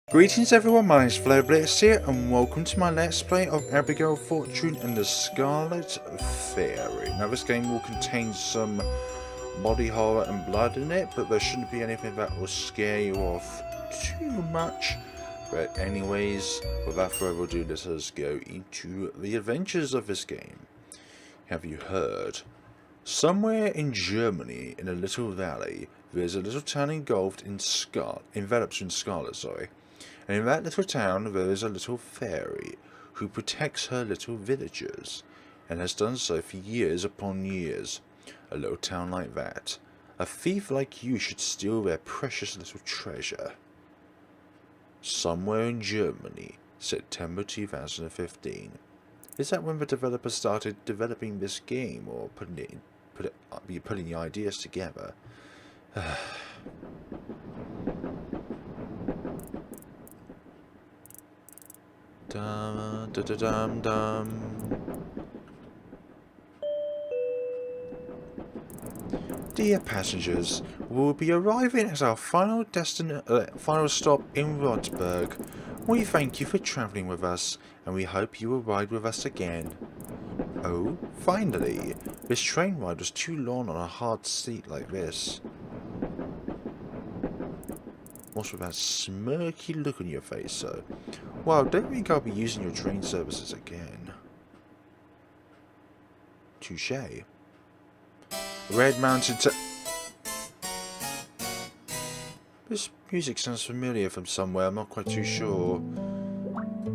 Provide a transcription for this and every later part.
Greetings everyone, my name is FlareBlitzed here and welcome to my Let's Play of Abigail Fortune and the Scarlet Fairy. Now this game will contain some body horror and blood in it, but there shouldn't be anything that will scare you off too much. But anyways, without further ado, let us go into the adventures of this game. Have you heard? Somewhere in Germany, in a little valley, there's a little town enveloped in scarlet, and in that little town there is a little fairy who protects her little villagers, and has done so for years upon years. A little town like that. A thief like you should steal their precious little treasure. Somewhere in Germany, September 2015. Is that when the developer started developing this game, or putting the ideas together? Dum da da dum dum. Dear passengers, we will be arriving at our final stop in Rotberg. We thank you for travelling with us, and we hope you will ride with us again. Oh, finally! This train ride was too long on a hard seat like this. What's with that smirky look on your face, sir? Well, I don't think I'll be using your train services again. Touché. Red Mountain to... This music sounds familiar from somewhere, I'm not quite too sure.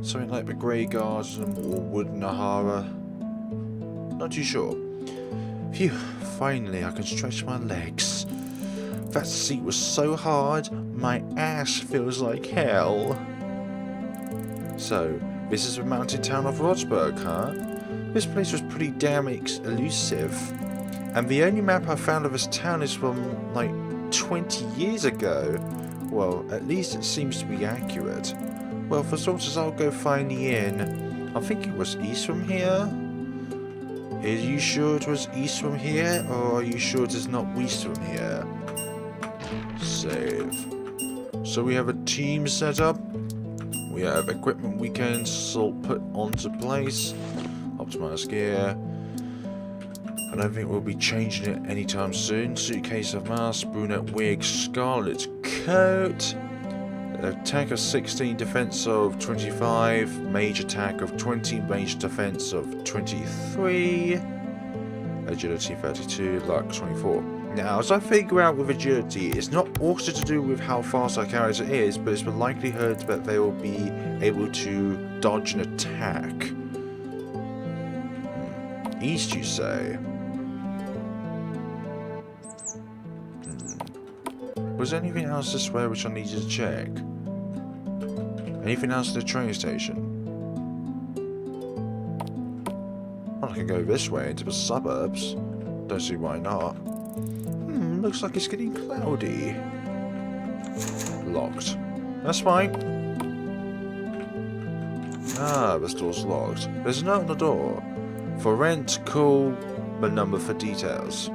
Something like the Grey Garden or Wood Nahara. Not too sure. Phew, finally I can stretch my legs. That seat was so hard, my ass feels like hell. So, this is the mountain town of Rotberg, huh? This place was pretty damn elusive. And the only map I found of this town is from, like, 20 years ago. Well, at least it seems to be accurate. Well, for starters, I'll go find the inn. I think it was east from here. Are you sure it was east from here, or are you sure it is not west from here? Save. So we have a team set up. We have equipment we can put onto place. Optimize gear. I don't think we'll be changing it anytime soon. Suitcase of mask, brunette wig, scarlet coat. Attack of 16, defense of 25, mage attack of 20, mage defense of 23, agility 32, luck 24. Now, as I figure out with agility, it's not also to do with how fast our character is, but it's the likelihood that they will be able to dodge an attack. East, you say? Was there anything else this way which I needed to check? Anything else at the train station? Well, I can go this way into the suburbs. Don't see why not. Looks like it's getting cloudy. Locked. That's fine. Ah, this door's locked. There's a note on the door. For rent, call the number for details.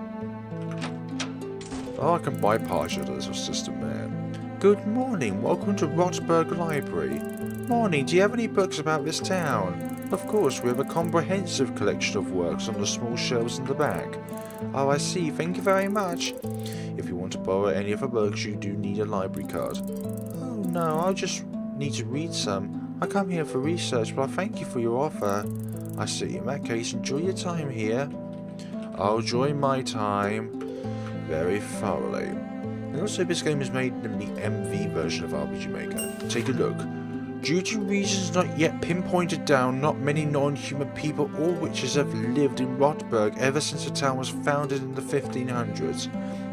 Oh, I can bypass it as a system there. Good morning, welcome to Rotberg Library. Morning, do you have any books about this town? Of course, we have a comprehensive collection of works on the small shelves in the back. Oh, I see, thank you very much. If you want to borrow any of the books, you do need a library card. Oh no, I just need to read some. I come here for research, but I thank you for your offer. I see, in that case, enjoy your time here. I'll enjoy my time very thoroughly. And also, this game is made in the MV version of RPG Maker. Take a look. Due to reasons not yet pinpointed down, not many non-human people or witches have lived in Rotberg ever since the town was founded in the 1500s.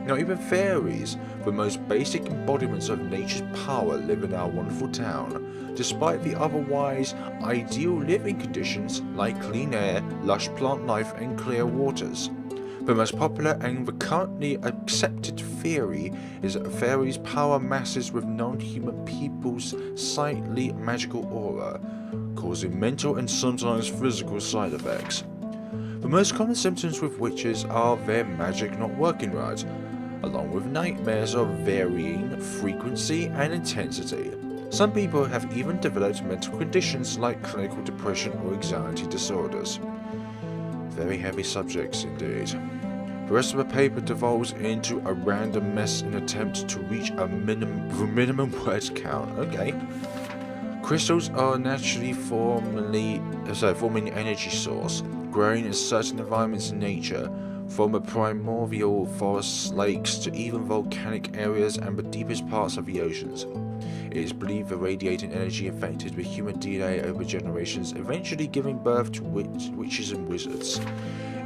Not even fairies, the most basic embodiments of nature's power, live in our wonderful town, despite the otherwise ideal living conditions like clean air, lush plant life and clear waters. The most popular and the currently accepted theory is that fairies power masses with non-human people's slightly magical aura, causing mental and sometimes physical side effects. The most common symptoms with witches are their magic not working right, along with nightmares of varying frequency and intensity. Some people have even developed mental conditions like clinical depression or anxiety disorders. Very heavy subjects indeed. The rest of the paper devolves into a random mess in an attempt to reach a minimum word count. Okay. Crystals are naturally forming an energy source, growing in certain environments in nature, from the primordial forests, lakes, to even volcanic areas and the deepest parts of the oceans. It is believed the radiating energy affected with human DNA over generations, eventually giving birth to witches and wizards.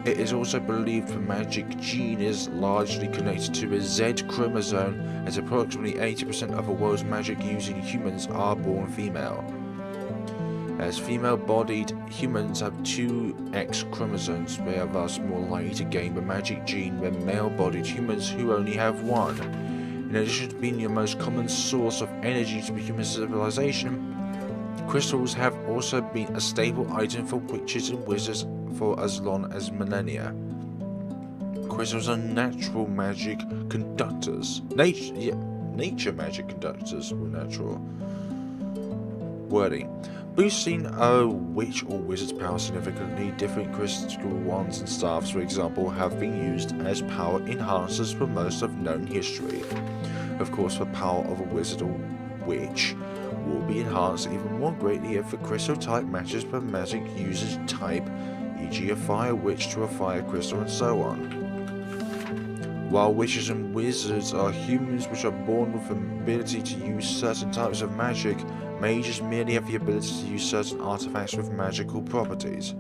It is also believed the magic gene is largely connected to the Z chromosome, as approximately 80% of the world's magic-using humans are born female. As female-bodied humans have two X chromosomes, they are thus more likely to gain the magic gene than male-bodied humans who only have one. In addition to being the most common source of energy to the human civilization, crystals have also been a staple item for witches and wizards for as long as millennia. Crystals are natural magic conductors. Nature magic conductors, or natural. Wording. Boosting a witch or wizard's power significantly, different crystal wands and staffs, for example, have been used as power enhancers for most of known history. Of course, the power of a wizard or witch will be enhanced even more greatly if the crystal type matches the magic user's type, e.g. a fire witch to a fire crystal and so on. While witches and wizards are humans which are born with the ability to use certain types of magic, mages merely have the ability to use certain artifacts with magical properties.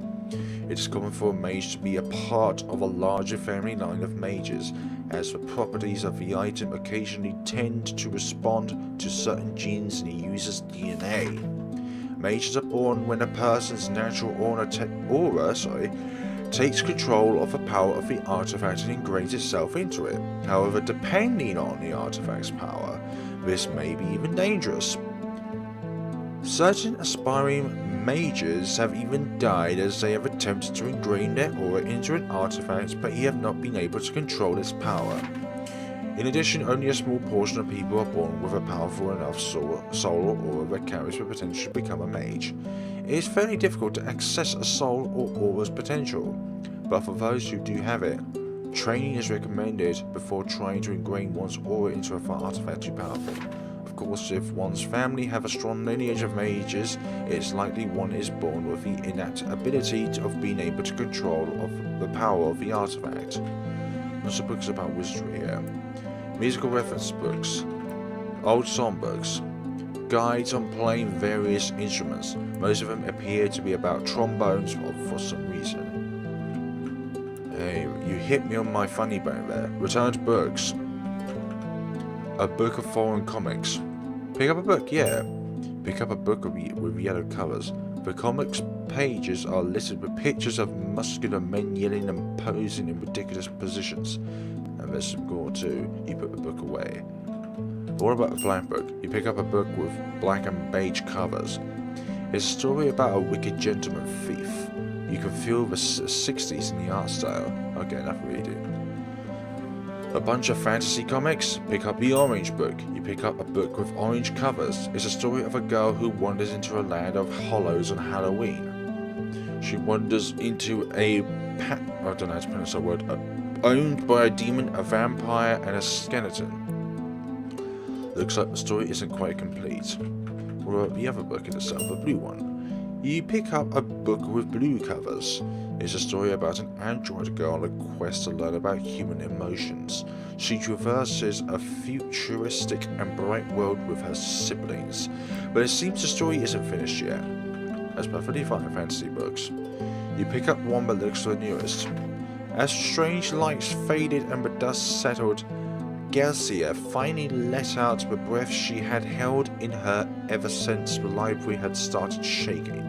It is common for a mage to be a part of a larger family line of mages, as the properties of the item occasionally tend to respond to certain genes in the user's DNA. Mages are born when a person's natural aura takes control of the power of the artifact and ingrains itself into it. However, depending on the artifact's power, this may be even dangerous. Certain aspiring mages have even died as they have attempted to ingrain their aura into an artifact, but have not been able to control its power. In addition, only a small portion of people are born with a powerful enough soul or aura that carries the potential to become a mage. It is fairly difficult to access a soul or aura's potential, but for those who do have it, training is recommended before trying to ingrain one's aura into an artifact too powerful. Of course, if one's family have a strong lineage of mages, it is likely one is born with the innate ability of being able to control the power of the artifact. Lots of books about wizardry here. Musical reference books, old songbooks, guides on playing various instruments. Most of them appear to be about trombones for some reason. Hey, you hit me on my funny bone there. Returned books. A book of foreign comics. Pick up a book, yeah. Pick up a book with yellow covers. The comics pages are littered with pictures of muscular men yelling and posing in ridiculous positions. And there's some gore too. You put the book away. But what about the black book? You pick up a book with black and beige covers. It's a story about a wicked gentleman thief. You can feel the 60s in the art style. Okay, enough reading. A bunch of fantasy comics? Pick up the orange book. You pick up a book with orange covers. It's a story of a girl who wanders into a land of hollows on Halloween. She wanders into I don't know how to pronounce that word. Owned by a demon, a vampire, and a skeleton. Looks like the story isn't quite complete. What about the other book in itself, the blue one? You pick up a book with blue covers. It's a story about an android girl on a quest to learn about human emotions. She traverses a futuristic and bright world with her siblings, but it seems the story isn't finished yet. That's perfectly fine fantasy books. You pick up one that looks the newest. As strange lights faded and the dust settled, Garcia finally let out the breath she had held in her ever since the library had started shaking.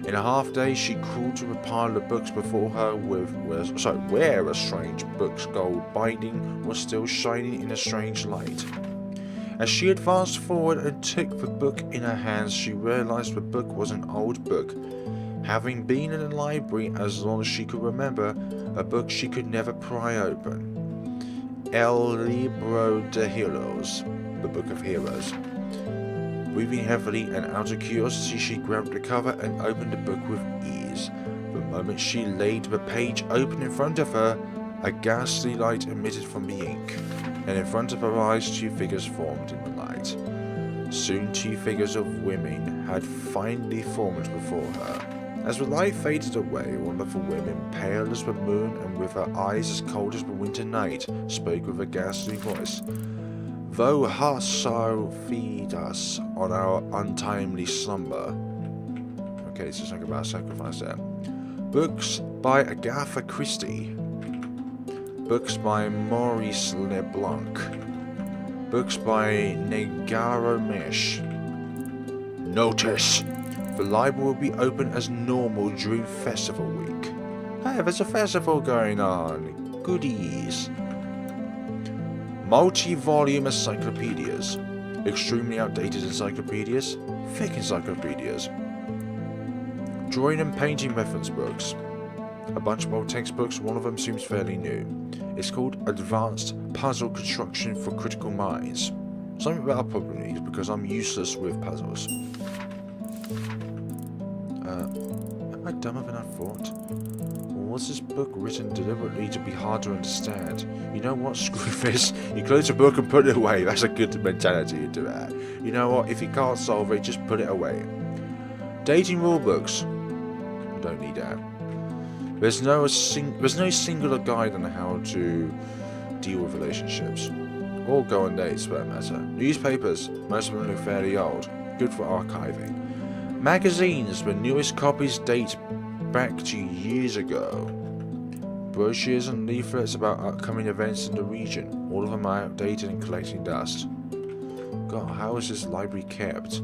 In a half day, she crawled to the pile of books before her where a strange book's gold binding was still shining in a strange light. As she advanced forward and took the book in her hands, she realized the book was an old book. Having been in the library as long as she could remember, a book she could never pry open. El Libro de Heroes, the Book of Heroes. Breathing heavily and out of curiosity, she grabbed the cover and opened the book with ease. The moment she laid the page open in front of her, a ghastly light emitted from the ink, and in front of her eyes 2 figures formed in the light. Soon 2 figures of women had finally formed before her. As the light faded away, one of the women, pale as the moon and with her eyes as cold as the winter night, spoke with a ghastly voice. Thou hast feed us on our untimely slumber. Okay, so something about sacrifice there. Books by Agatha Christie. Books by Maurice Leblanc. Books by Negaro Mesh. Notice! The library will be open as normal during festival week. Hey, there's a festival going on. Goodies. Multi-volume encyclopedias. Extremely outdated encyclopedias. Thick encyclopedias. Drawing and painting reference books. A bunch of old textbooks, one of them seems fairly new. It's called Advanced Puzzle Construction for Critical Minds. Something that I'll probably need because I'm useless with puzzles. Am I dumber than I thought? Or was this book written deliberately to be hard to understand? You know what? Screw this. You close the book and put it away. That's a good mentality to that. You know what? If you can't solve it, just put it away. Dating rule books. Don't need that. There's no singular guide on how to deal with relationships. Or go on dates, for that matter. Newspapers. Most of them look fairly old. Good for archiving. Magazines. The newest copies date back to years ago. Brochures and leaflets about upcoming events in the region. All of them are outdated and collecting dust. God, how is this library kept?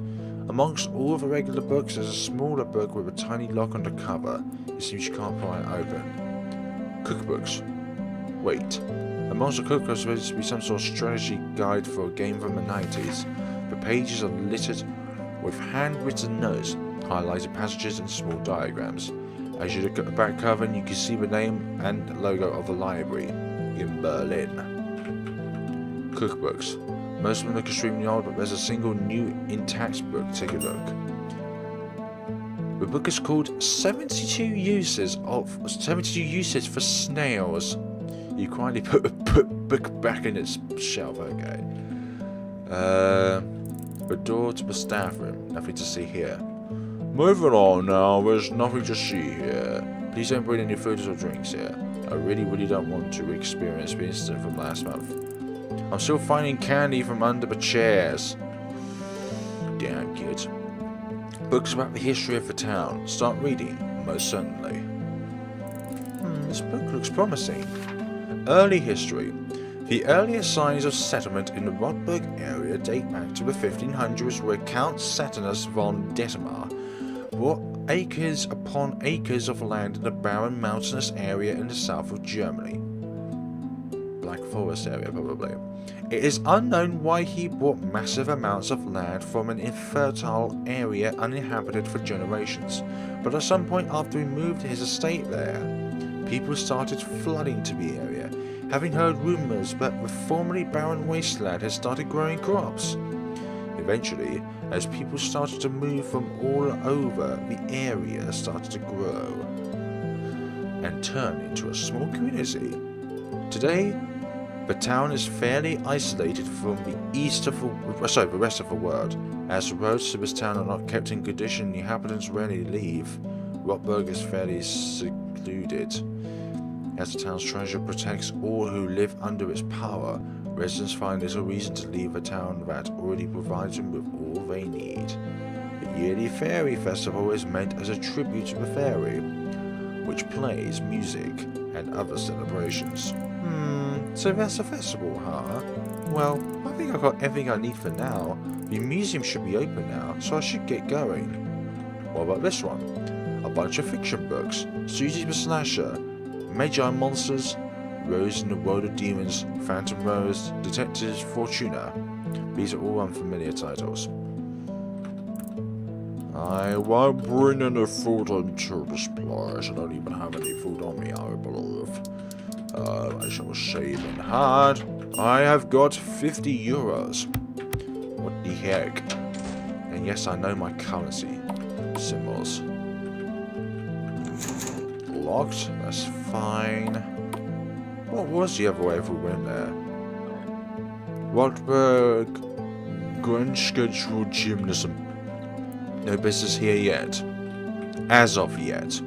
Amongst all of the regular books, there's a smaller book with a tiny lock on the cover. It seems you can't pry it open. Cookbooks. Wait. Amongst the cookbooks, there seems to be some sort of strategy guide for a game from the 90s. The pages are littered with handwritten notes, highlighted passages, and small diagrams. As you look at the back cover, you can see the name and logo of the library in Berlin. Cookbooks. Most of them look extremely old, but there's a single new intact book. Take a look. The book is called 72 Uses for Snails. You quietly put the book back in its shelf. Okay. The door to the staff room. Nothing to see here. Moving on now. There's nothing to see here. Please don't bring any foods or drinks here. I really don't want to experience the incident from last month. I'm still finding candy from under the chairs. Damn good. Books about the history of the town. Start reading. Most certainly. This book looks promising. Early history. The earliest signs of settlement in the Rotberg area date back to the 1500s, where Count Saturnus von Detmar bought acres upon acres of land in a barren mountainous area in the south of Germany. Black Forest area, probably. It is unknown why he bought massive amounts of land from an infertile area uninhabited for generations, but at some point after he moved his estate there, people started flooding to the area, having heard rumours that the formerly barren wasteland had started growing crops. Eventually, as people started to move from all over, the area started to grow and turn into a small community. Today, the town is fairly isolated from the rest of the world. As the roads to this town are not kept in good condition, the inhabitants rarely leave. Rotberg is fairly secluded. As the town's treasure protects all who live under its power, residents find little reason to leave a town that already provides them with all they need. The yearly fairy festival is meant as a tribute to the fairy, which plays music and other celebrations. So that's a festival, huh? Well, I think I've got everything I need for now. The museum should be open now, so I should get going. What about this one? A bunch of fiction books. Susie the Slasher, Magi Monsters, Rose in the World of Demons, Phantom Rose, Detective Fortuna. These are all unfamiliar titles. I won't bring any food into this place. I don't even have any food on me, I believe. I shall shave in hard. I have got 50 euros. What the heck? yes, I know my currency symbols. Locked, that's fine. What was the other way if we went there? Rotberg, Grand Scheduled Gymnasium. No business here yet. As of yet.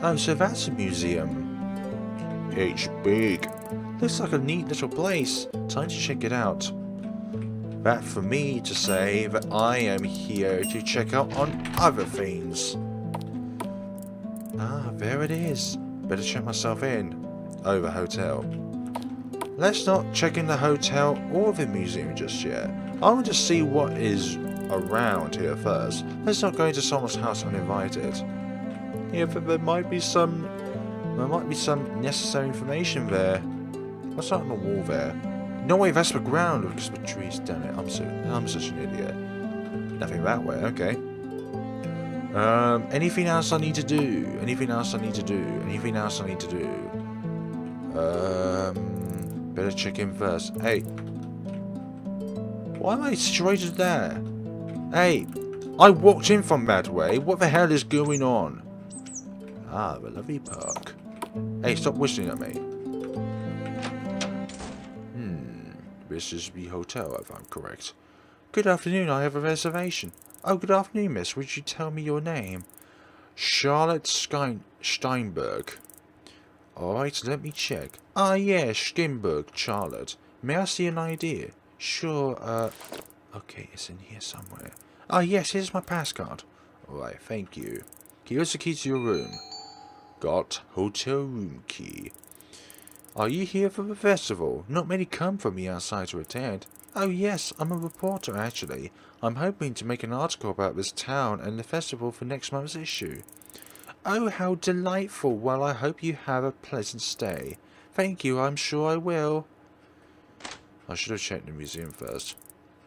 Oh, so that's a museum. It's big. Looks like a neat little place. Time to check it out. That for me to say that I am here to check out on other things. Ah, there it is. Better check myself in. Oh, the hotel. Let's not check in the hotel or the museum just yet. I want to see what is around here first. Let's not go into someone's house uninvited. Yeah, but there might be some necessary information there. What's that on the wall there? No way, that's the ground. Look, it's the trees. Damn it, I'm such an idiot. Nothing that way. Okay. Anything else I need to do? Anything else I need to do? Anything else I need to do? Better check in first. Hey. Why am I straight as there? Hey. I walked in from that way. What the hell is going on? Ah, the lovely park. Hey, stop whistling at me. This is the hotel, if I'm correct. Good afternoon, I have a reservation. Oh, good afternoon, miss. Would you tell me your name? Charlotte Steinberg. Alright, let me check. Ah, yeah, Steinberg, Charlotte. May I see an ID? Sure, okay, it's in here somewhere. Ah, yes, here's my pass card. Alright, thank you. Here's the key to your room. Got hotel room key. Are you here for the festival? Not many come from the outside to attend. Oh yes, I'm a reporter actually. I'm hoping to make an article about this town and the festival for next month's issue. Oh, how delightful. Well, I hope you have a pleasant stay. Thank you, I'm sure I will. I should have checked the museum first.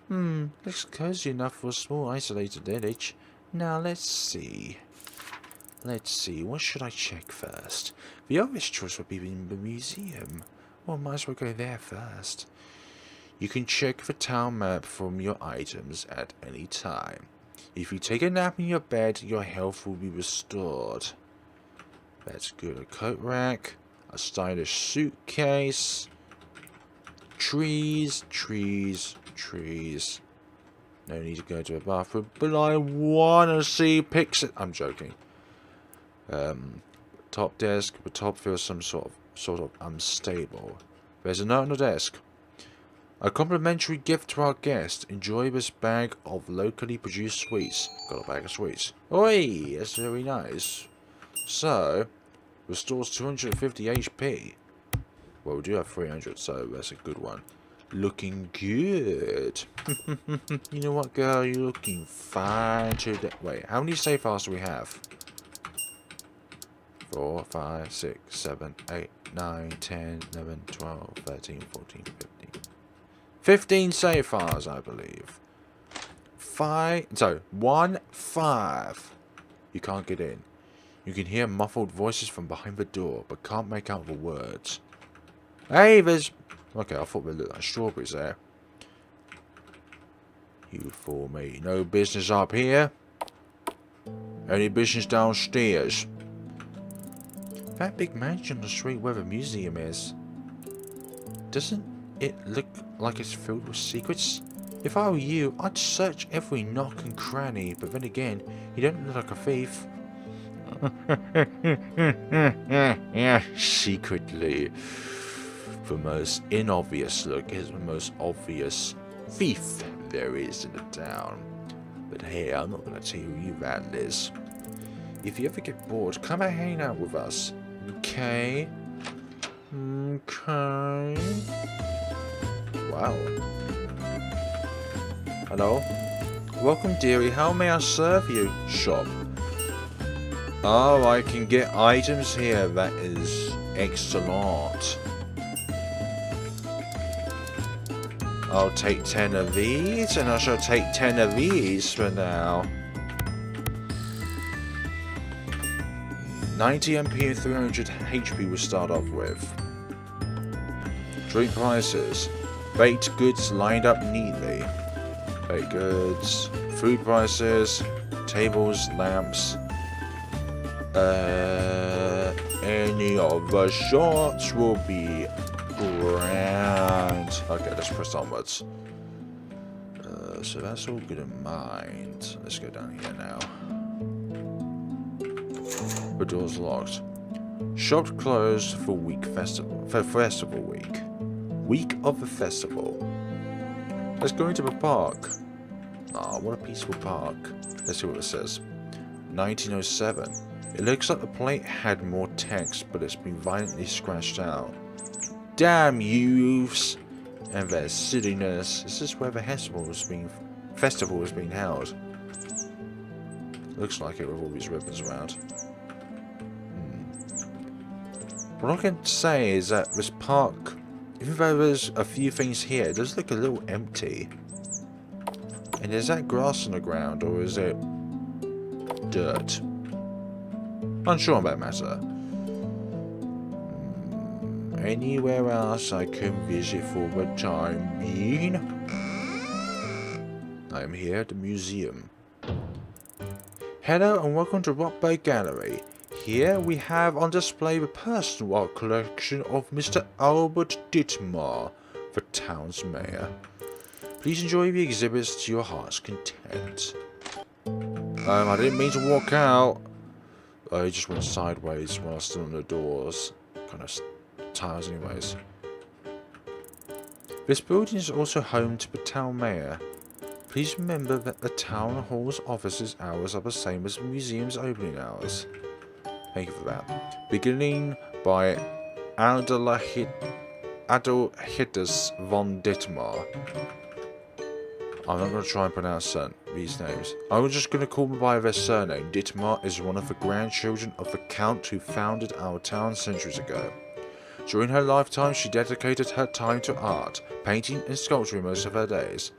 Looks cozy enough for a small isolated village. Now let's see. What should I check first? The obvious choice would be in the museum. Well, might as well go there first. You can check the town map from your items at any time. If you take a nap in your bed, your health will be restored. That's good. A coat rack, a stylish suitcase, trees. No need to go to a bathroom, but I wanna see pictures. I'm joking. Top desk. The top feels some sort of unstable. There's a note on the desk. A complimentary gift to our guest. Enjoy this bag of locally produced sweets. Got a bag of sweets. Oi, that's very nice. So, restores 250 HP. Well, we do have 300, so that's a good one. Looking good. You know what, girl? You're looking fine today. Wait, how many safe files do we have? 4, 5, 6, 7, 8, 9, 10, 11, 12, 13, 14, 15. 15 save files, I believe. 1, 5. You can't get in. You can hear muffled voices from behind the door, but can't make out the words. Hey, there's... Okay, I thought they looked like strawberries there. You fool me. No business up here. Any business downstairs. That big mansion on the street where the museum is. Doesn't it look like it's filled with secrets? If I were you, I'd search every nook and cranny, but then again, you don't look like a thief. Secretly, the most inobvious look is the most obvious thief there is in the town. But hey, I'm not going to tell you that, Liz. If you ever get bored, come and hang out with us. Okay. Okay. Wow. Hello. Welcome, dearie. How may I serve you? Shop. Oh, I can get items here. That is excellent. I'll take 10 of these, and I shall take 10 of these for now. 90 MP and 300 HP we'll start off with. Drink prices. Baked goods lined up neatly. Baked goods, food prices, tables, lamps. Any of the shots will be grand. Okay, let's press onwards. So that's all good in mind. Let's go down here now. The door's locked. Shop closed for festival week. Week of the festival. Let's go into the park. Ah, what a peaceful park. Let's see what it says. 1907. It looks like the plate had more text, but it's been violently scratched out. Damn youths and their silliness. Is this where the festival was being held? Looks like it with all these ribbons around. What I can say is that this park, even though there's a few things here, it does look a little empty. And is that grass on the ground, or is it dirt? Unsure on that matter. Anywhere else I can visit for the time being? I am here at the museum. Hello and welcome to Rotberg Gallery. Here we have on display the personal art collection of Mr. Albert Dittmar, the town's mayor. Please enjoy the exhibits to your heart's content. I didn't mean to walk out. I just went sideways while I was still on the doors. Kind of tiles anyways. This building is also home to the town mayor. Please remember that the town hall's offices hours are the same as the museum's opening hours. Thank you for that. Beginning by Adolhidus von Dittmar. I'm not going to try and pronounce these names. I'm just going to call them by their surname. Dittmar is one of the grandchildren of the count who founded our town centuries ago. During her lifetime, she dedicated her time to art, painting and sculpturing most of her days.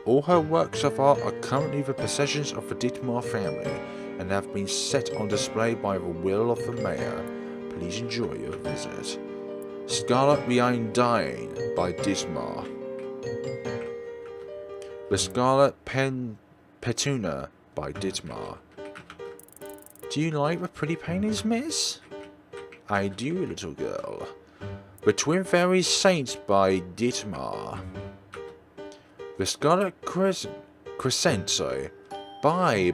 All her works of art are currently the possessions of the Dittmar family and have been set on display by the will of the mayor. Please enjoy your visit. Scarlet Behind Dying by Dittmar. The Scarlet Petuna by Dittmar. Do you like the pretty paintings, miss? I do, little girl. The Twin Fairy Saints by Dittmar. The Scarlet Crescent, sorry. Bye.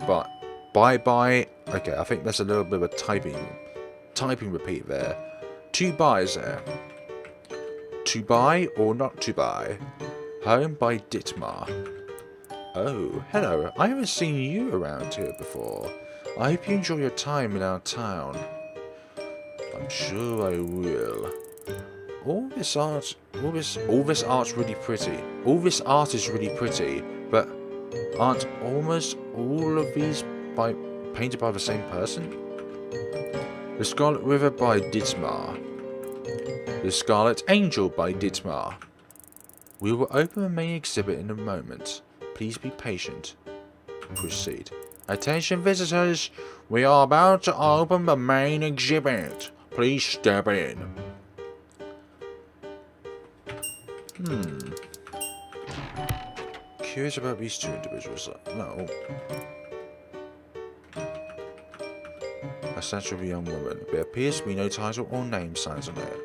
Okay, I think there's a little bit of a typing repeat there. 2 buys there. To buy or not to buy? Home by Dittmar. Oh, hello. I haven't seen you around here before. I hope you enjoy your time in our town. I'm sure I will. All this art's really pretty. All this art is really pretty, but aren't almost all of these painted by the same person? The Scarlet River by Dittmar. The Scarlet Angel by Dittmar. We will open the main exhibit in a moment. Please be patient. Proceed. Attention visitors, we are about to open the main exhibit. Please step in. Curious about these two individuals. No. A statue of a young woman. There appears to be no title or name signs on it.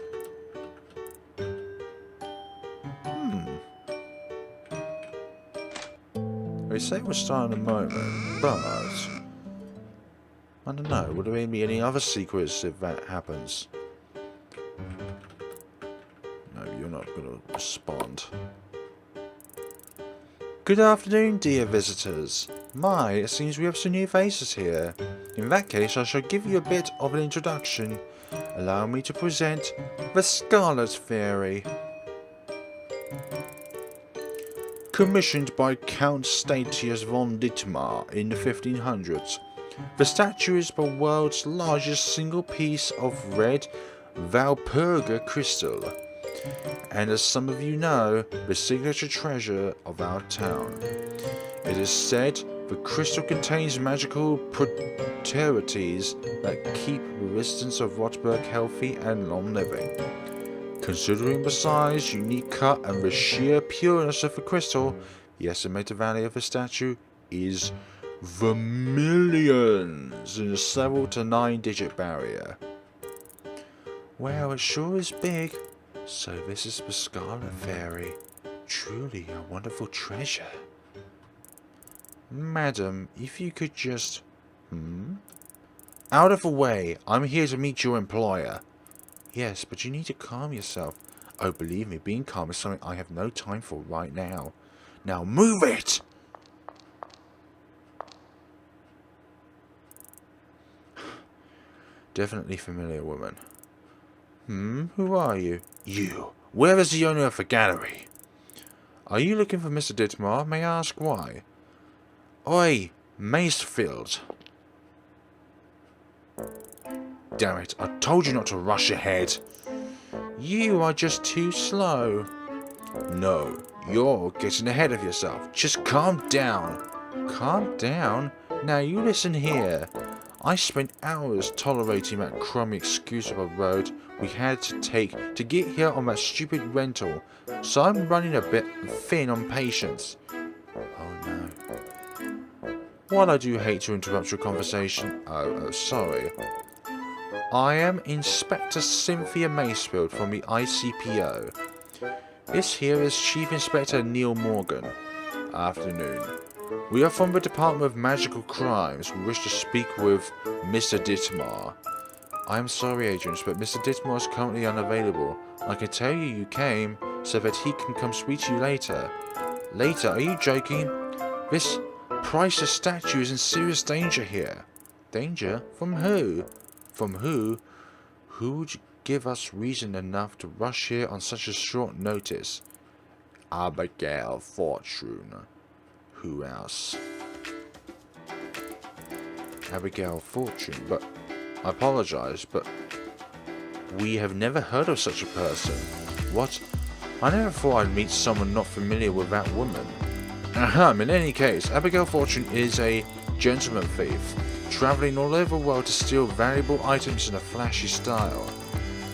They say we'll start in a moment, but I don't know. Would there be any other secrets if that happens? No, you're not going to respond. Good afternoon, dear visitors. My, it seems we have some new faces here. In that case, I shall give you a bit of an introduction. Allow me to present the Scarlet Fairy. Commissioned by Count Statius von Dittmar in the 1500s, the statue is the world's largest single piece of red Rotberg crystal, and as some of you know, the signature treasure of our town. It is said the crystal contains magical properties that keep the residents of Rotberg healthy and long living. Considering the size, unique cut, and the sheer pureness of the crystal, The estimated value of the statue is the millions in a 7 to 9 digit barrier. Well, it sure is big. So this is the Scarlet Fairy. Truly a wonderful treasure. Madam, if you could just... Out of the way. I'm here to meet your employer. Yes, but you need to calm yourself. Oh, believe me, being calm is something I have no time for right now. Now move it! Definitely familiar woman. Who are you? You. Where is the owner of the gallery? Are you looking for Mr. Dittmar? May I ask why? Oi, Macefield. Damn it, I told you not to rush ahead. You are just too slow. No, you're getting ahead of yourself. Just calm down. Calm down? Now you listen here. I spent hours tolerating that crummy excuse of a road we had to take to get here on that stupid rental, so I'm running a bit thin on patience. Oh no. While I do hate to interrupt your conversation, sorry. I am Inspector Cynthia Macefield from the ICPO. This here is Chief Inspector Neil Morgan. Afternoon. We are from the Department of Magical Crimes. We wish to speak with Mr. Dittmar. I am sorry, agents, but Mr. Dittmar is currently unavailable. I can tell you came so that he can come speak to you later. Later? Are you joking? This priceless statue is in serious danger here. Danger? From who? From who? Who would give us reason enough to rush here on such a short notice? Abigail Fortune. Who else? Abigail Fortune, but I apologize, but we have never heard of such a person. What? I never thought I'd meet someone not familiar with that woman. In any case, Abigail Fortune is a gentleman thief, traveling all over the world to steal valuable items in a flashy style.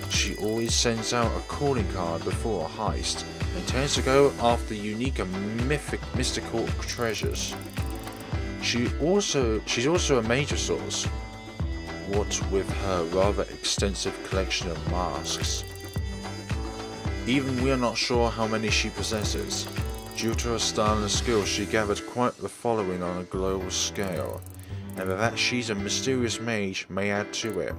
She always sends out a calling card before a heist, and tends to go after unique and mystical treasures. She's also a major source, what with her rather extensive collection of masks. Even we are not sure how many she possesses. Due to her style and skills, she gathered quite the following on a global scale, and that she's a mysterious mage may add to it.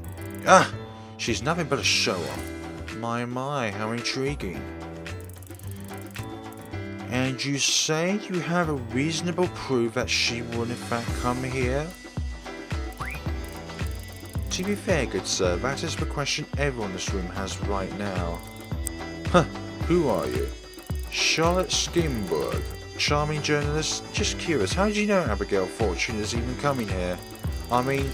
She's nothing but a show-off. My, how intriguing. And you say you have a reasonable proof that she would in fact come here? To be fair, good sir, that is the question everyone in this room has right now. Who are you? Charlotte Skimberg, charming journalist. Just curious, how did you know Abigail Fortune is even coming here? I mean,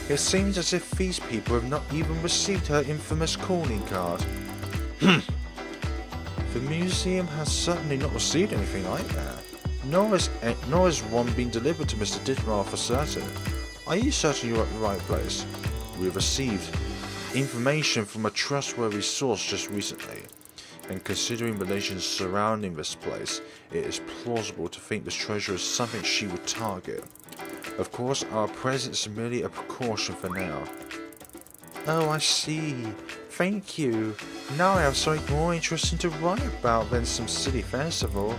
it seems as if these people have not even received her infamous calling card. The museum has certainly not received anything like that. Nor has one been delivered to Mr. Dittmar for certain. Are you certain you're at the right place? We have received information from a trustworthy source just recently, and considering the legends surrounding this place, it is plausible to think this treasure is something she would target. Of course, our presence is merely a precaution for now. Oh, I see. Thank you. Now I have something more interesting to write about than some silly festival.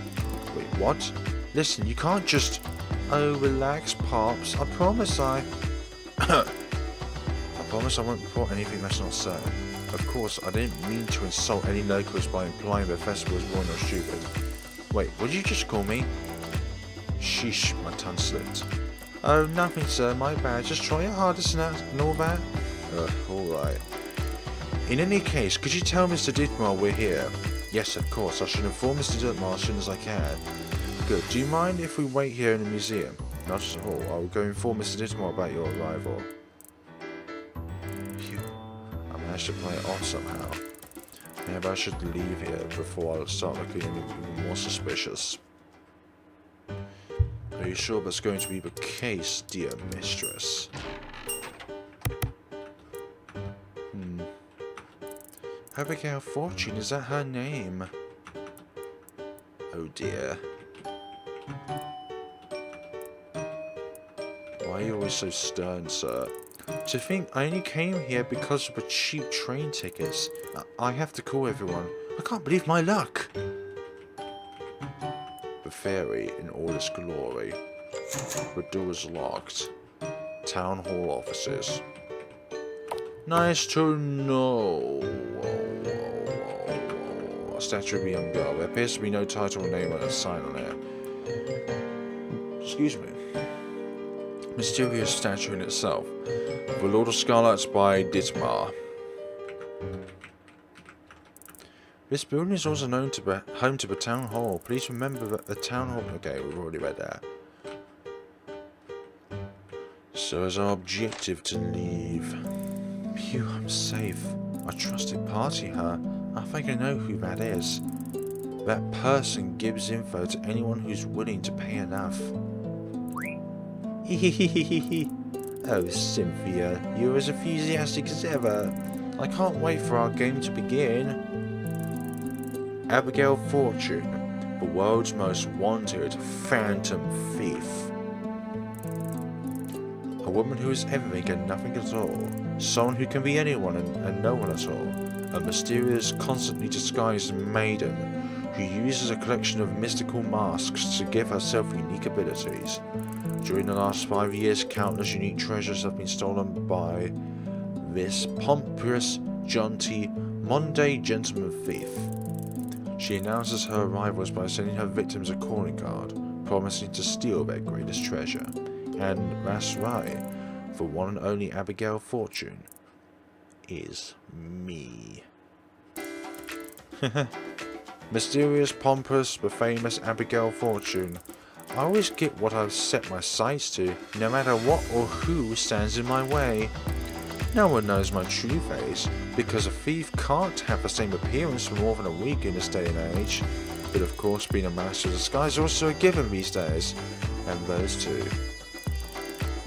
Wait, what? Listen, you can't just... Oh, relax, Pops. I promise I promise I won't report anything that's not so. Of course, I didn't mean to insult any locals by implying the festival is wrong or stupid. Wait, what did you just call me? Sheesh, my tongue slipped. Oh, nothing, sir. My bad. Just try your hardest and all that. Alright. In any case, could you tell Mr. Dittmar we're here? Yes, of course. I should inform Mr. Dittmar as soon as I can. Good. Do you mind if we wait here in the museum? Not at all. I will go inform Mr. Dittmar about your arrival. Phew. I managed to play it off somehow. Maybe I should leave here before I start looking even more suspicious. Are you sure that's going to be the case, dear mistress? Abigail Fortune, is that her name? Oh dear. Why are you always so stern, sir? To think I only came here because of the cheap train tickets. I have to call everyone. I can't believe my luck. The fairy in all its glory. The doors locked. Town hall offices. Nice to know. A statue of a young girl. There appears to be no title or name on a sign on it. Excuse me. Mysterious statue in itself. The Lord of Scarlet by Dietmar. This building is also known to be home to the town hall. Please remember that the town hall... Okay, we've already read that. So is our objective to leave. Phew, I'm safe. A trusted party, huh? I think I know who that is. That person gives info to anyone who's willing to pay enough. Oh, Cynthia, you're as enthusiastic as ever. I can't wait for our game to begin. Abigail Fortune, the world's most wanted phantom thief. A woman who is everything and nothing at all. Someone who can be anyone and no one at all. A mysterious, constantly disguised maiden who uses a collection of mystical masks to give herself unique abilities. During the last 5 years, countless unique treasures have been stolen by this pompous, jaunty, modern-day gentleman thief. She announces her arrivals by sending her victims a calling card, promising to steal their greatest treasure. And that's right, the one and only Abigail Fortune is me. Mysterious, pompous, but famous Abigail Fortune. I always get what I've set my sights to, no matter what or who stands in my way. No one knows my true face, because a thief can't have the same appearance for more than a week in this day and age. But of course, being a master of disguise is also a given these days. And those two.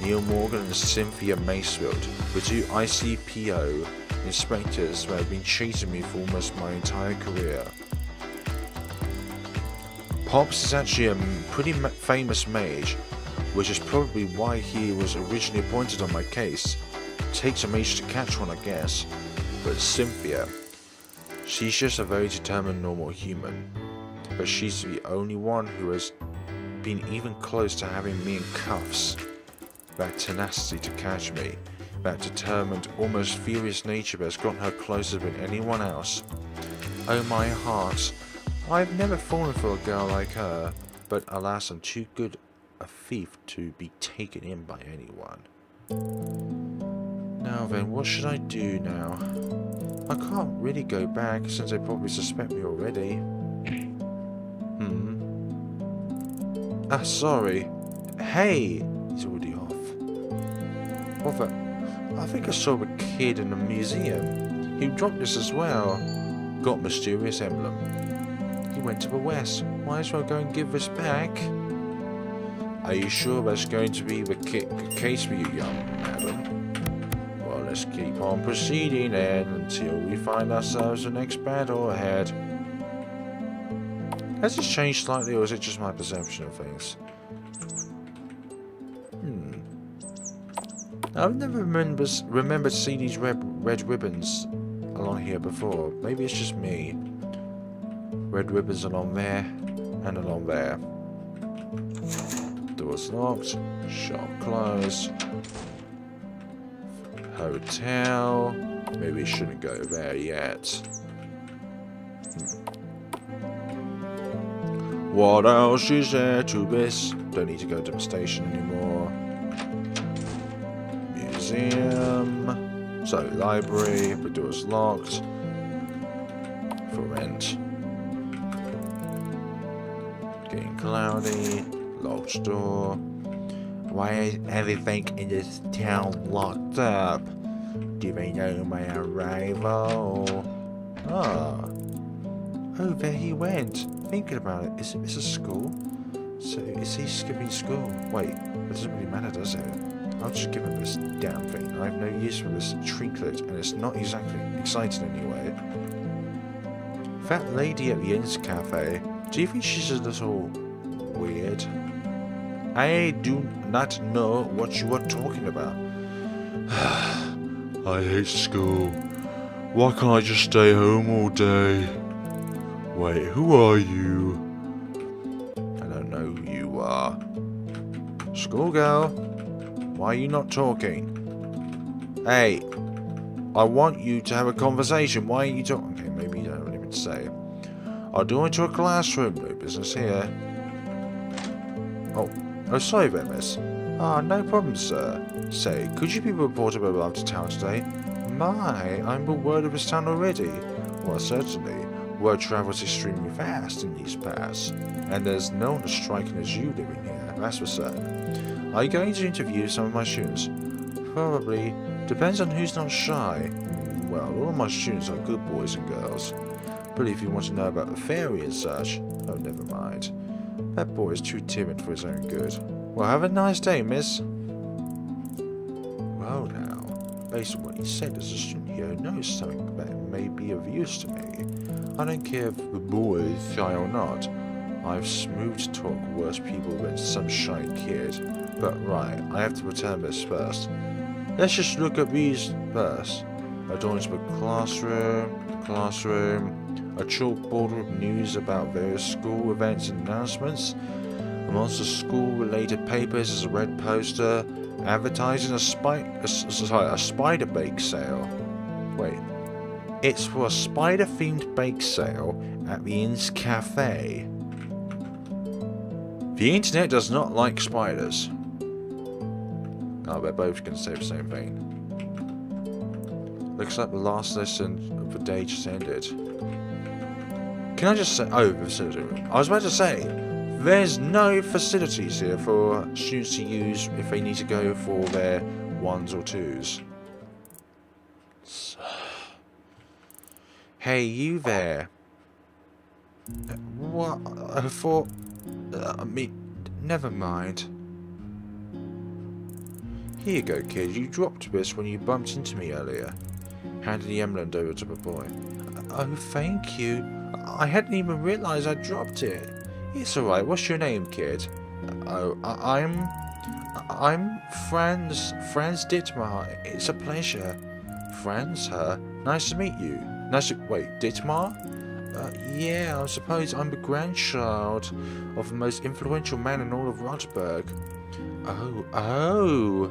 Neil Morgan and Cynthia Macefield, the two ICPO inspectors that have been chasing me for almost my entire career. Pops is actually a pretty famous mage, which is probably why he was originally appointed on my case. Takes a mage to catch one, I guess. But Cynthia, she's just a very determined normal human. But she's the only one who has been even close to having me in cuffs. That tenacity to catch me, that determined, almost furious nature that has gotten her closer than anyone else. Oh my heart, I've never fallen for a girl like her, but alas, I'm too good a thief to be taken in by anyone. Now then, what should I do now? I can't really go back since they probably suspect me already. Sorry. Hey! He's already off. What the? I think I saw a kid in the museum. He dropped this as well. Got mysterious emblem. He went to the west. Might as well go and give this back. Are you sure that's going to be the case for you, young madam? Well, let's keep on proceeding then until we find ourselves the next battle ahead. Has this changed slightly, or is it just my perception of things? I've never remembered seeing these red ribbons along here before. Maybe it's just me. Red ribbons along there and along there. Doors locked. Shop closed. Hotel. Maybe we shouldn't go there yet. What else is there to this? Don't need to go to the station anymore. Museum. So, library. The door's locked. For rent. Getting cloudy. Locked door. Why is everything in this town locked up? Do they know my arrival? Ah. Oh, there he went. Thinking about it, is this a school? So, is he skipping school? Wait, it doesn't really matter, does it? I'll just give him this damn thing. I have no use for this trinket, and it's not exactly exciting anyway. That lady at the Inn's Cafe, do you think she's a little weird. I do not know what you are talking about. I hate school. Why can't I just stay home all day? Wait, who are you? I don't know who you are. Schoolgirl, why are you not talking? Hey, I want you to have a conversation. Why are you talking? Okay, maybe you don't have anything to say. I'll go into a classroom. No business here. Oh, sorry there, miss. Ah, no problem, sir. Say, could you be reported above to town today? My, I'm the word of this town already. Well, certainly. Word travels extremely fast in these parts. And there's no one as striking as you living here, that's for certain. Are you going to interview some of my students? Probably. Depends on who's not shy. Well, all of my students are good boys and girls. But if you want to know about the fairy and such, oh, never mind. That boy is too timid for his own good. Well, have a nice day, miss. Well now, based on what he said, as a student here knows something that may be of use to me. I don't care if the boy is shy or not. I've smooth talk worse people than some shy kid. But right, I have to return this first. Let's just look at these first. Adorned with classroom, a chalkboard with news about various school events and announcements. Amongst the school-related papers is a red poster advertising a spider bake sale. Wait, it's for a spider-themed bake sale at the inn's cafe. The internet does not like spiders. Oh, they're both going to say the same thing. Looks like the last lesson of the day just ended. Can I just say... Oh, the facility room. I was about to say, there's no facilities here for students to use if they need to go for their 1s or 2s. So... Hey, you there. What? I thought... never mind. Here you go, kid. You dropped this when you bumped into me earlier. Handed the emerald over to the boy. Oh, thank you. I hadn't even realised I dropped it. It's alright. What's your name, kid? Oh, I'm Franz. Franz Dittmar. It's a pleasure. Franz, huh? Nice to meet you. Wait, Dittmar? Yeah, I suppose I'm the grandchild of the most influential man in all of Rotberg. Oh.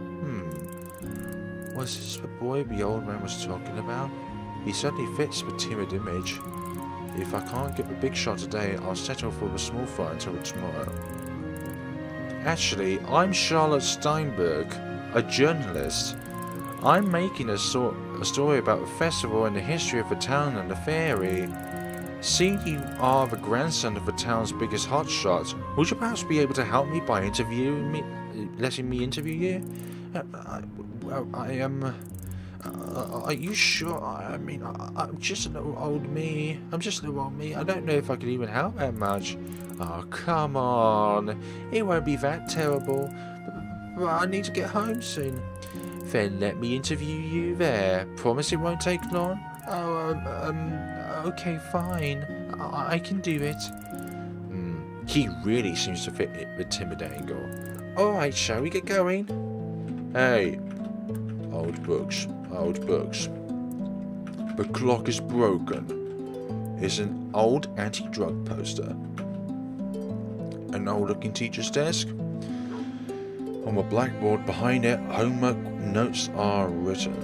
Was this the boy the old man was talking about? He certainly fits the timid image. If I can't get the big shot today, I'll settle for the small fry until tomorrow. Actually, I'm Charlotte Steinberg, a journalist. I'm making a story about the festival and the history of the town and the fairy. Seeing you are the grandson of the town's biggest hotshot, would you perhaps be able to help me by letting me interview you? I am... are you sure? I mean, I'm just a little old me. I don't know if I could even help that much. Oh, come on. It won't be that terrible. But I need to get home soon. Then let me interview you there. Promise it won't take long? Okay, fine. I can do it. He really seems to fit the timid angle. Alright, shall we get going? Hey. Old books. The clock is broken. It's an old anti-drug poster. An old-looking teacher's desk. On the blackboard behind it, homework notes are written.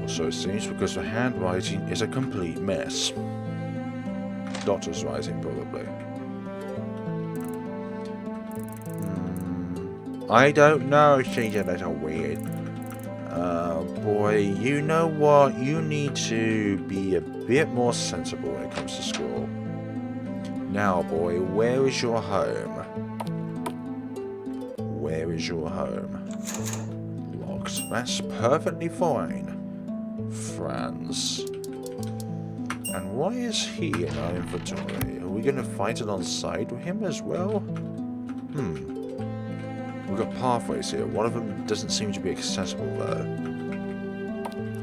Or so it seems, because the handwriting is a complete mess. Doctor's writing, probably. I don't know, she's a little weird. Boy, you know what? You need to be a bit more sensible when it comes to school. Now, boy, where is your home? Where is your home? Locked. That's perfectly fine. Franz. And why is he in our inventory? Are we going to fight alongside with him as well? We've got pathways here. One of them doesn't seem to be accessible though.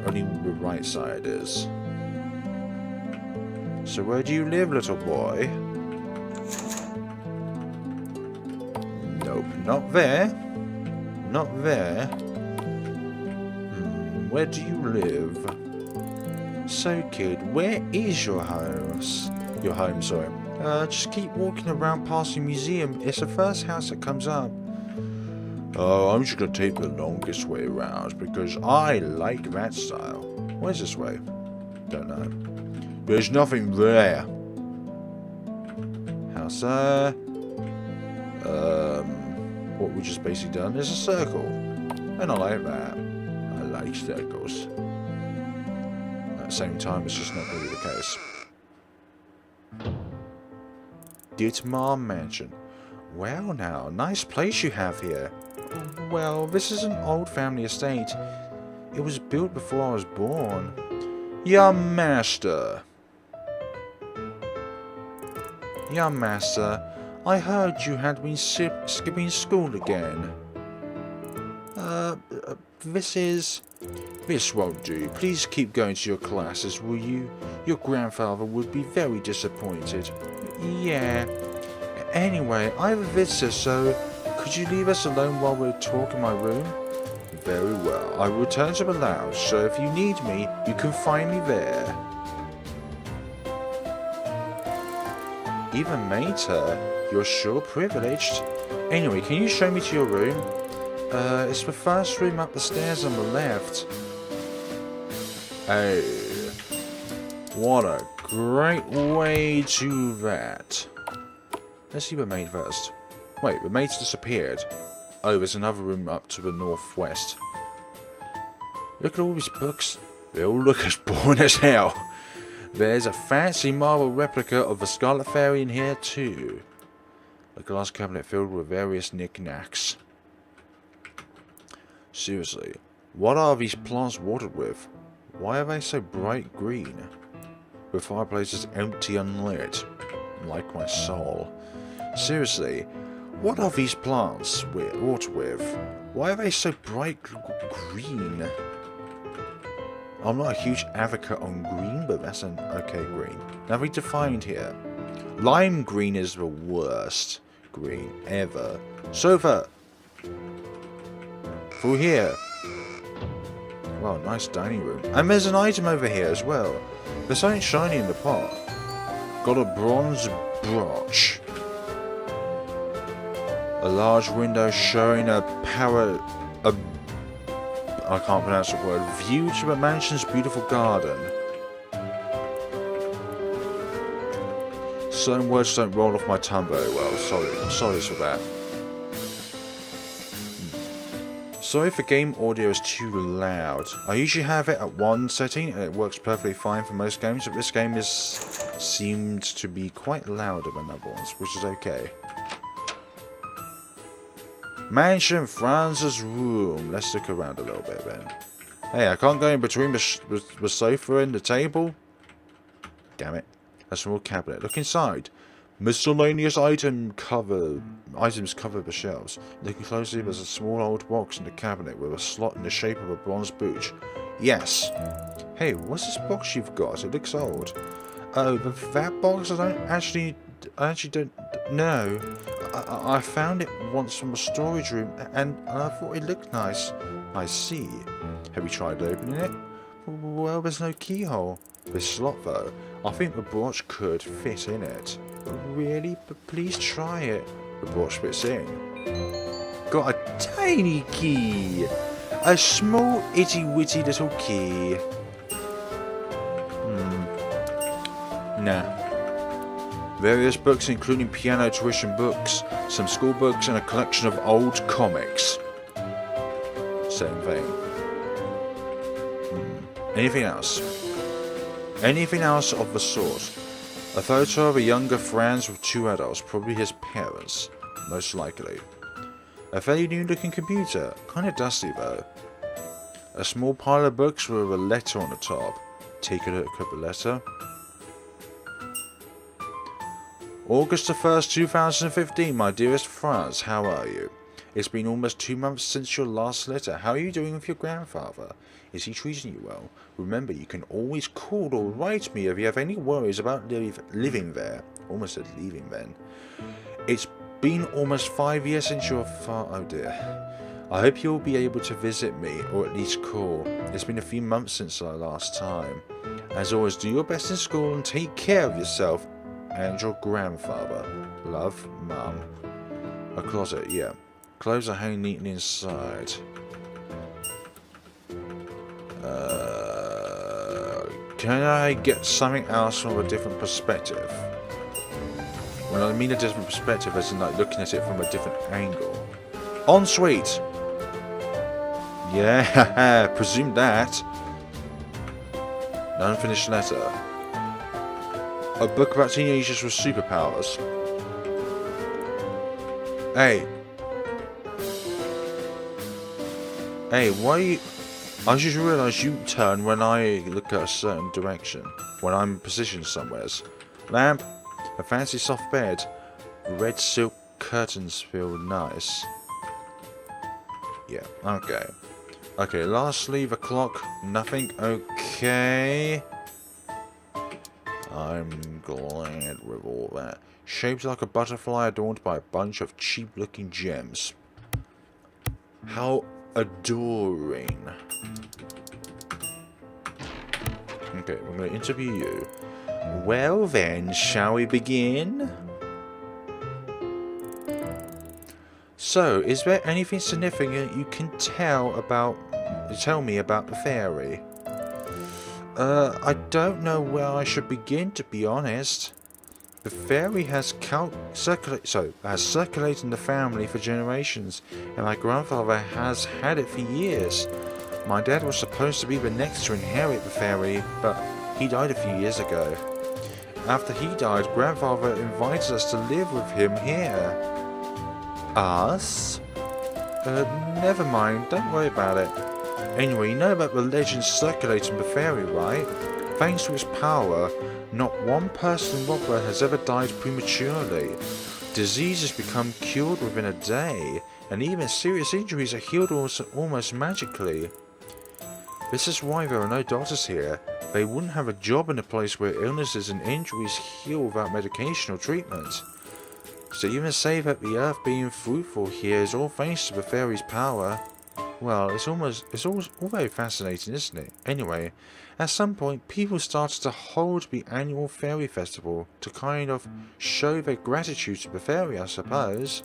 Only the right side is. So where do you live, little boy? Not there. Not there. Where do you live? So, kid, where is your house? Your home, sorry. Just keep walking around past the museum. It's the first house that comes up. Oh, I'm just gonna take the longest way around because I like that style. Where's this way? Don't know. There's nothing there. House there. What we just basically done is a circle. And I like that. I like circles. At the same time, it's just not really the case. Dietmar Mansion. Well now, nice place you have here. Well, this is an old family estate. It was built before I was born. Young master. Young master, I heard you had been skipping school again. This won't do. Please keep going to your classes, will you? Your grandfather would be very disappointed. Yeah. Anyway, I have a visitor, so could you leave us alone while we talk in my room? Very well. I will return to the lounge, so if you need me, you can find me there. Even Mater, you're sure privileged. Anyway, can you show me to your room? It's the first room up the stairs on the left. Hey, what a great way to that. Let's see the maid first. Wait, the maid's disappeared. Oh, there's another room up to the northwest. Look at all these books. They all look as boring as hell. There's a fancy marble replica of the Scarlet Fairy in here too. A glass cabinet filled with various knickknacks. Seriously, what are these plants watered with? Why are they so bright green? The fireplace is empty and lit, like my soul. Seriously, what are these plants watered with? Why are they so bright green? I'm not a huge advocate on green, but that's an okay green. Nothing defined here. Lime green is the worst green ever. Sofa! Through here. Wow, nice dining room. And there's an item over here as well. There's something shiny in the pot. Got a bronze brooch. A large window showing I can't pronounce the word. View to the mansion's beautiful garden. Certain words don't roll off my tongue very well. Sorry for that. Sorry if the game audio is too loud. I usually have it at one setting and it works perfectly fine for most games, but this game seemed to be quite louder than other ones, which is okay. Mansion Franz's room. Let's look around a little bit then. Hey, I can't go in between the sofa and the table. Damn it. A small cabinet. Look inside. Miscellaneous items cover the shelves. Looking closely, there's a small old box in the cabinet with a slot in the shape of a bronze brooch. Yes. Hey, what's this box you've got? It looks old. Oh, that box? I actually don't know. I found it once from a storage room, and I thought it looked nice. I see. Have you tried opening it? Well, there's no keyhole. This slot, though. I think the brooch could fit in it. Really? But please try it. The brooch fits in. Got a tiny key. A small, itty-witty little key. Nah. Various books including piano tuition books, some school books and a collection of old comics. Same thing. Anything else? Anything else of the sort? A photo of a younger Franz with two adults, probably his parents, most likely. A fairly new looking computer, kinda dusty though. A small pile of books with a letter on the top. Take a look at the letter. August the 1st, 2015, my dearest Franz, how are you? It's been almost 2 months since your last letter. How are you doing with your grandfather? Is he treating you well? Remember, you can always call or write me if you have any worries about living there. Almost said leaving then. It's been almost 5 years since your oh dear. I hope you'll be able to visit me, or at least call. It's been a few months since our last time. As always, do your best in school and take care of yourself and your grandfather. Love, Mum. A closet, yeah. Clothes are hanging neatly inside. Can I get something else from a different perspective? When I mean a different perspective, as in like looking at it from a different angle. Ensuite! Yeah, presume that. An unfinished letter. A book about teenagers with superpowers. Hey. Hey, why you... I just realised you turn when I look at a certain direction. When I'm positioned somewheres. Lamp. A fancy soft bed. Red silk curtains feel nice. Yeah, okay. Okay, lastly, the clock. Nothing. Okay. I'm glad with all that. Shaped like a butterfly adorned by a bunch of cheap-looking gems. How adoring. Okay, we're going to interview you. Well then, shall we begin? So, is there anything significant you can tell me about the fairy? I don't know where I should begin, to be honest. The fairy has circulated in the family for generations, and my grandfather has had it for years. My dad was supposed to be the next to inherit the fairy, but he died a few years ago. After he died, grandfather invited us to live with him here. Us? Never mind, don't worry about it. Anyway, you know about the legend circulating the fairy, right? Thanks to its power, not one person in Rotberg has ever died prematurely. Diseases become cured within a day, and even serious injuries are healed almost magically. This is why there are no doctors here. They wouldn't have a job in a place where illnesses and injuries heal without medication or treatment. So even say that the earth being fruitful here is all thanks to the fairy's power. Well, it's all very fascinating, isn't it? Anyway, at some point, people started to hold the annual fairy festival to kind of show their gratitude to the fairy, I suppose.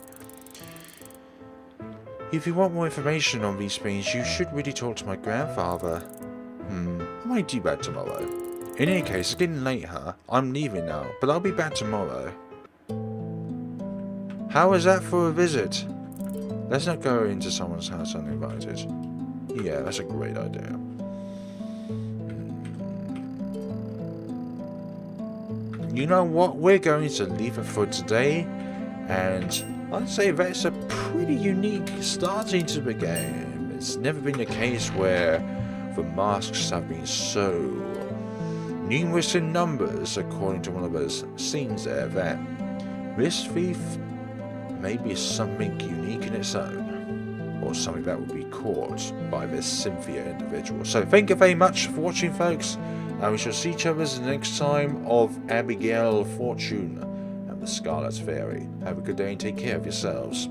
If you want more information on these things, you should really talk to my grandfather. I might do that tomorrow. In any case, it's getting late, huh? I'm leaving now, but I'll be back tomorrow. How is that for a visit? Let's not go into someone's house uninvited. Yeah, that's a great idea. You know what? We're going to leave it for today, and I'd say that's a pretty unique starting to the game. It's never been a case where the masks have been so numerous in numbers, according to one of those scenes there, that this thief maybe something unique in its own, or something that would be caught by this Cynthia individual. So thank you very much for watching, folks, and we shall see each other the next time of Abigail Fortune and the Scarlet Fairy. Have a good day and take care of yourselves.